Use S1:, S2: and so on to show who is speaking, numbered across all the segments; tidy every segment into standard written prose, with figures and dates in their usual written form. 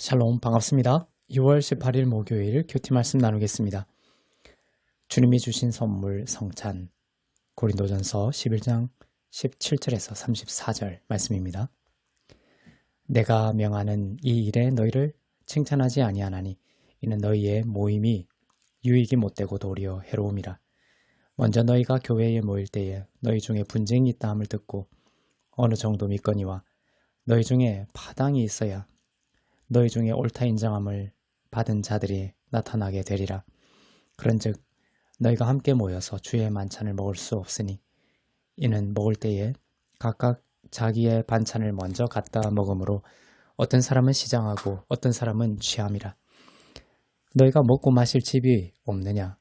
S1: 샬롬 반갑습니다. 6월 18일 목요일 큐티 말씀 나누겠습니다. 주님이 주신 선물 성찬 고린도전서 11장 17절에서 34절 말씀입니다. 내가 명하는 이 일에 너희를 칭찬하지 아니하나니 이는 너희의 모임이 유익이 못되고 도리어 해로움이라. 먼저 너희가 교회에 모일 때에 너희 중에 분쟁이 있다 함을 듣고 어느 정도 믿거니와 너희 중에 파당이 있어야 너희 중에 옳다 인정함을 받은 자들이 나타나게 되리라. 그런즉 너희가 함께 모여서 주의 만찬을 먹을 수 없으니 이는 먹을 때에 각각 자기의 반찬을 먼저 갖다 먹으므로 어떤 사람은 시장하고 어떤 사람은 취함이라. 너희가 먹고 마실 집이 없느냐?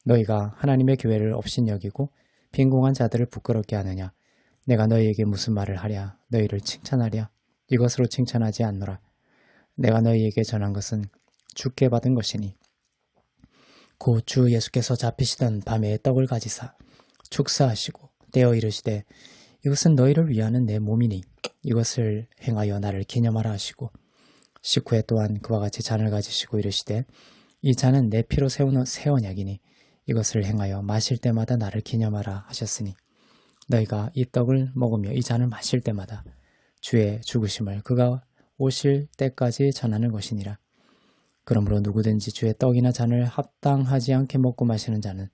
S1: 너희가 하나님의 교회를 업신여기고 빈궁한 자들을 부끄럽게 하느냐? 내가 너희에게 무슨 말을 하랴? 너희를 칭찬하랴? 이것으로 칭찬하지 않노라. 내가 너희에게 전한 것은 주께 받은 것이니 곧 주 예수께서 잡히시던 밤에 떡을 가지사 축사하시고 떼어 이르시되 이것은 너희를 위하는 내 몸이니 이것을 행하여 나를 기념하라 하시고 식후에 또한 그와 같이 잔을 가지시고 이르시되 이 잔은 내 피로 세우는 새 언약이니 이것을 행하여 마실 때마다 나를 기념하라 하셨으니 너희가 이 떡을 먹으며 이 잔을 마실 때마다 주의 죽으심을 그가 오실 때까지 전하는 것이니라. 그러므로 누구든지 주의 떡이나 잔을 합당하지 않게 먹고 마시는 자는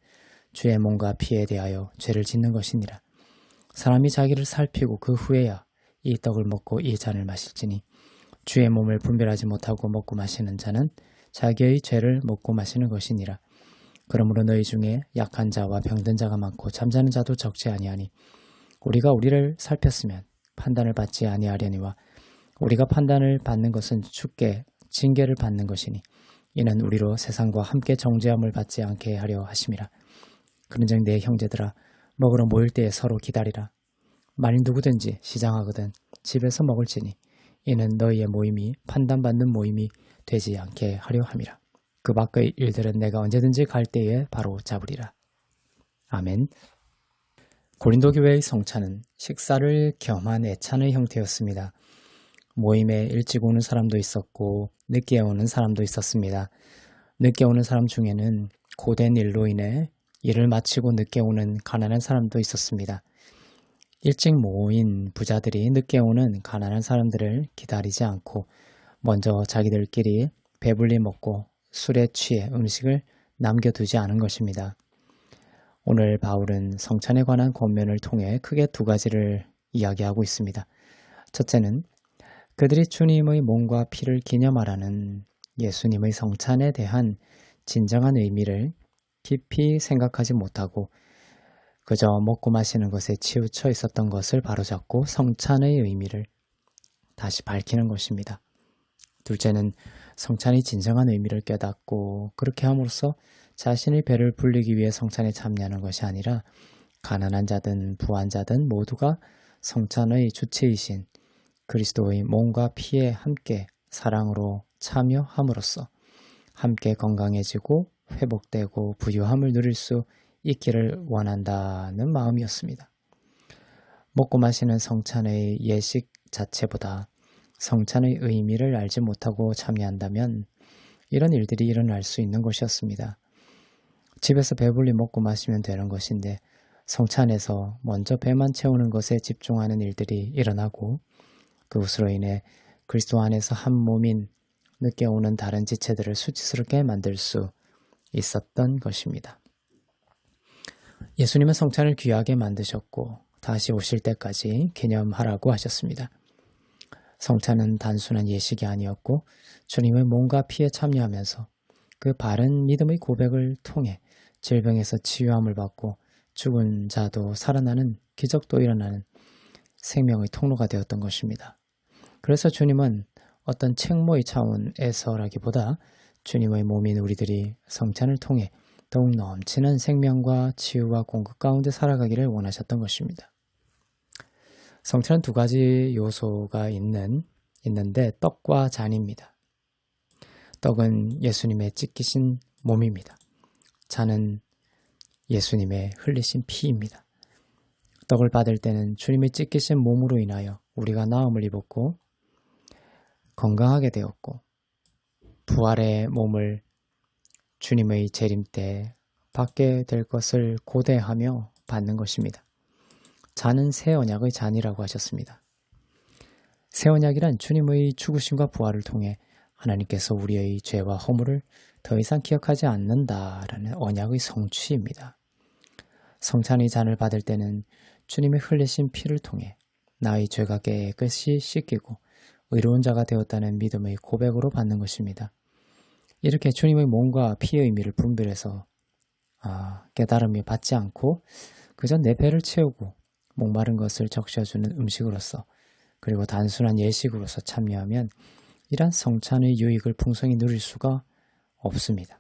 S1: 주의 몸과 피에 대하여 죄를 짓는 것이니라. 사람이 자기를 살피고 그 후에야 이 떡을 먹고 이 잔을 마실지니 주의 몸을 분별하지 못하고 먹고 마시는 자는 자기의 죄를 먹고 마시는 것이니라. 그러므로 너희 중에 약한 자와 병든 자가 많고 잠자는 자도 적지 아니하니 우리가 우리를 살폈으면 판단을 받지 아니하려니와 우리가 판단을 받는 것은 주께 징계를 받는 것이니 이는 우리로 세상과 함께 정죄함을 받지 않게 하려 하심이라. 그런즉 내 형제들아 먹으러 모일 때에 서로 기다리라. 만일 누구든지 시장하거든 집에서 먹을지니 이는 너희의 모임이 판단받는 모임이 되지 않게 하려 함이라. 그 밖의 일들은 내가 언제든지 갈 때에 바로 잡으리라. 아멘. 고린도 교회의 성찬은 식사를 겸한 애찬의 형태였습니다. 모임에 일찍 오는 사람도 있었고 늦게 오는 사람도 있었습니다. 늦게 오는 사람 중에는 고된 일로 인해 일을 마치고 늦게 오는 가난한 사람도 있었습니다. 일찍 모인 부자들이 늦게 오는 가난한 사람들을 기다리지 않고 먼저 자기들끼리 배불리 먹고 술에 취해 음식을 남겨두지 않은 것입니다. 오늘 바울은 성찬에 관한 권면을 통해 크게 두 가지를 이야기하고 있습니다. 첫째는 그들이 주님의 몸과 피를 기념하라는 예수님의 성찬에 대한 진정한 의미를 깊이 생각하지 못하고 그저 먹고 마시는 것에 치우쳐 있었던 것을 바로잡고 성찬의 의미를 다시 밝히는 것입니다. 둘째는 성찬이 진정한 의미를 깨닫고 그렇게 함으로써 자신의 배를 불리기 위해 성찬에 참여하는 것이 아니라 가난한 자든 부한 자든 모두가 성찬의 주체이신 그리스도의 몸과 피에 함께 사랑으로 참여함으로써 함께 건강해지고 회복되고 부유함을 누릴 수 있기를 원한다는 마음이었습니다. 먹고 마시는 성찬의 예식 자체보다 성찬의 의미를 알지 못하고 참여한다면 이런 일들이 일어날 수 있는 것이었습니다. 집에서 배불리 먹고 마시면 되는 것인데 성찬에서 먼저 배만 채우는 것에 집중하는 일들이 일어나고 그것으로 인해 그리스도 안에서 한 몸인 늦게 오는 다른 지체들을 수치스럽게 만들 수 있었던 것입니다. 예수님은 성찬을 귀하게 만드셨고 다시 오실 때까지 기념하라고 하셨습니다. 성찬은 단순한 예식이 아니었고 주님의 몸과 피에 참여하면서 그 바른 믿음의 고백을 통해 질병에서 치유함을 받고 죽은 자도 살아나는 기적도 일어나는 생명의 통로가 되었던 것입니다. 그래서 주님은 어떤 책무의 차원에서라기보다 주님의 몸인 우리들이 성찬을 통해 더욱 넘치는 생명과 치유와 공급 가운데 살아가기를 원하셨던 것입니다. 성찬은 두 가지 요소가 있는데 떡과 잔입니다. 떡은 예수님의 찢기신 몸입니다. 잔은 예수님의 흘리신 피입니다. 떡을 받을 때는 주님의 찢기신 몸으로 인하여 우리가 나음을 입었고 건강하게 되었고 부활의 몸을 주님의 재림 때 받게 될 것을 고대하며 받는 것입니다. 잔은 새 언약의 잔이라고 하셨습니다. 새 언약이란 주님의 죽으심과 부활을 통해 하나님께서 우리의 죄와 허물을 더 이상 기억하지 않는다라는 언약의 성취입니다. 성찬의 잔을 받을 때는 주님의 흘리신 피를 통해 나의 죄가 깨끗이 씻기고 의로운 자가 되었다는 믿음의 고백으로 받는 것입니다. 이렇게 주님의 몸과 피의 의미를 분별해서 깨달음이 받지 않고 그저 내 배를 채우고 목마른 것을 적셔주는 음식으로서 그리고 단순한 예식으로서 참여하면 이러한 성찬의 유익을 풍성히 누릴 수가 없습니다.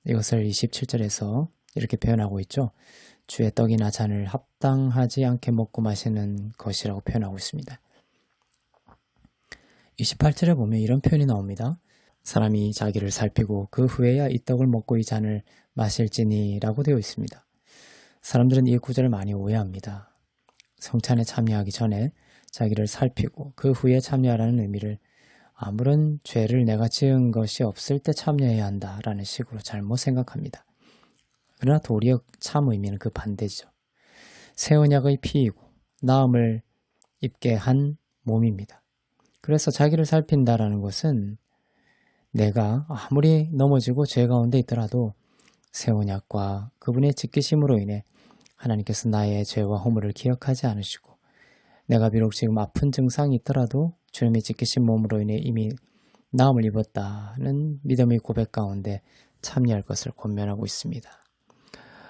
S1: 이것을 27절에서 이렇게 표현하고 있죠. 주의 떡이나 잔을 합당하지 않게 먹고 마시는 것이라고 표현하고 있습니다. 28절에 보면 이런 표현이 나옵니다. 사람이 자기를 살피고 그 후에야 이 떡을 먹고 이 잔을 마실지니 라고 되어 있습니다. 사람들은 이 구절을 많이 오해합니다. 성찬에 참여하기 전에 자기를 살피고 그 후에 참여하라는 의미를 아무런 죄를 내가 지은 것이 없을 때 참여해야 한다라는 식으로 잘못 생각합니다. 그러나 도리어 참 의미는 그 반대죠. 새 언약의 피이고 나음을 입게 한 몸입니다. 그래서 자기를 살핀다라는 것은 내가 아무리 넘어지고 죄 가운데 있더라도 새 언약과 그분의 지키심으로 인해 하나님께서 나의 죄와 허물을 기억하지 않으시고 내가 비록 지금 아픈 증상이 있더라도 주님의 지키신 몸으로 인해 이미 나음을 입었다는 믿음의 고백 가운데 참여할 것을 권면하고 있습니다.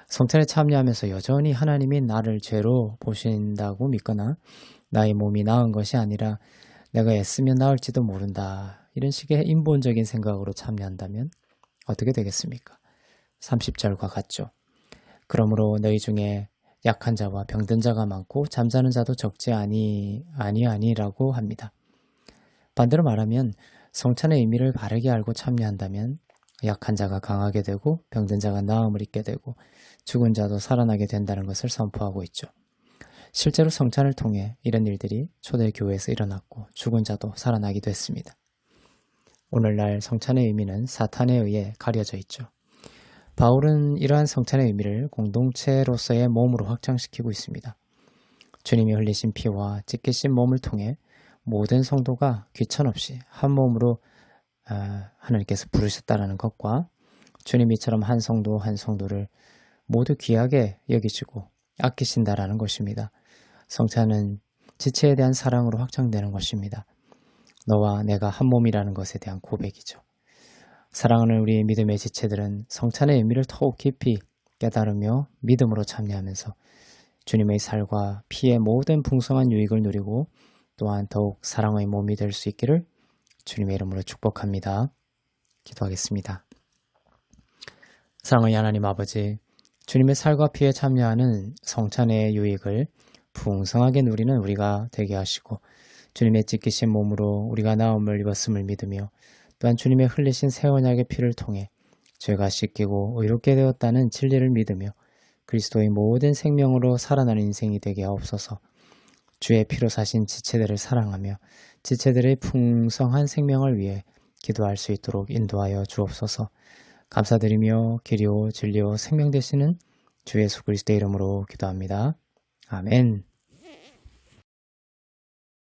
S1: 성찬에 참여하면서 여전히 하나님이 나를 죄로 보신다고 믿거나 나의 몸이 나은 것이 아니라 내가 애쓰면 나을지도 모른다 이런 식의 인본적인 생각으로 참여한다면 어떻게 되겠습니까? 30절과 같죠. 그러므로 너희 중에 약한 자와 병든 자가 많고 잠자는 자도 적지 아니라고 합니다. 반대로 말하면 성찬의 의미를 바르게 알고 참여한다면 약한 자가 강하게 되고 병든 자가 나음을 입게 되고 죽은 자도 살아나게 된다는 것을 선포하고 있죠. 실제로 성찬을 통해 이런 일들이 초대교회에서 일어났고 죽은 자도 살아나기도 했습니다. 오늘날 성찬의 의미는 사탄에 의해 가려져 있죠. 바울은 이러한 성찬의 의미를 공동체로서의 몸으로 확장시키고 있습니다. 주님이 흘리신 피와 찢기신 몸을 통해 모든 성도가 귀천 없이 한 몸으로 하나님께서 부르셨다는 것과 주님이 이처럼 한 성도 한 성도를 모두 귀하게 여기시고 아끼신다라는 것입니다. 성찬은 지체에 대한 사랑으로 확장되는 것입니다. 너와 내가 한 몸이라는 것에 대한 고백이죠. 사랑하는 우리 믿음의 지체들은 성찬의 의미를 더욱 깊이 깨달으며 믿음으로 참여하면서 주님의 살과 피의 모든 풍성한 유익을 누리고 또한 더욱 사랑의 몸이 될 수 있기를 주님의 이름으로 축복합니다. 기도하겠습니다. 사랑의 하나님 아버지, 주님의 살과 피에 참여하는 성찬의 유익을 풍성하게 누리는 우리가 되게 하시고 주님의 찢기신 몸으로 우리가 나음을 입었음을 믿으며 또한 주님의 흘리신 새 언약의 피를 통해 죄가 씻기고 의롭게 되었다는 진리를 믿으며 그리스도의 모든 생명으로 살아나는 인생이 되게 하옵소서. 주의 피로 사신 지체들을 사랑하며 지체들의 풍성한 생명을 위해 기도할 수 있도록 인도하여 주옵소서. 감사드리며 길이요 진리요 생명 되시는 주 예수 그리스도의 이름으로 기도합니다. 아멘.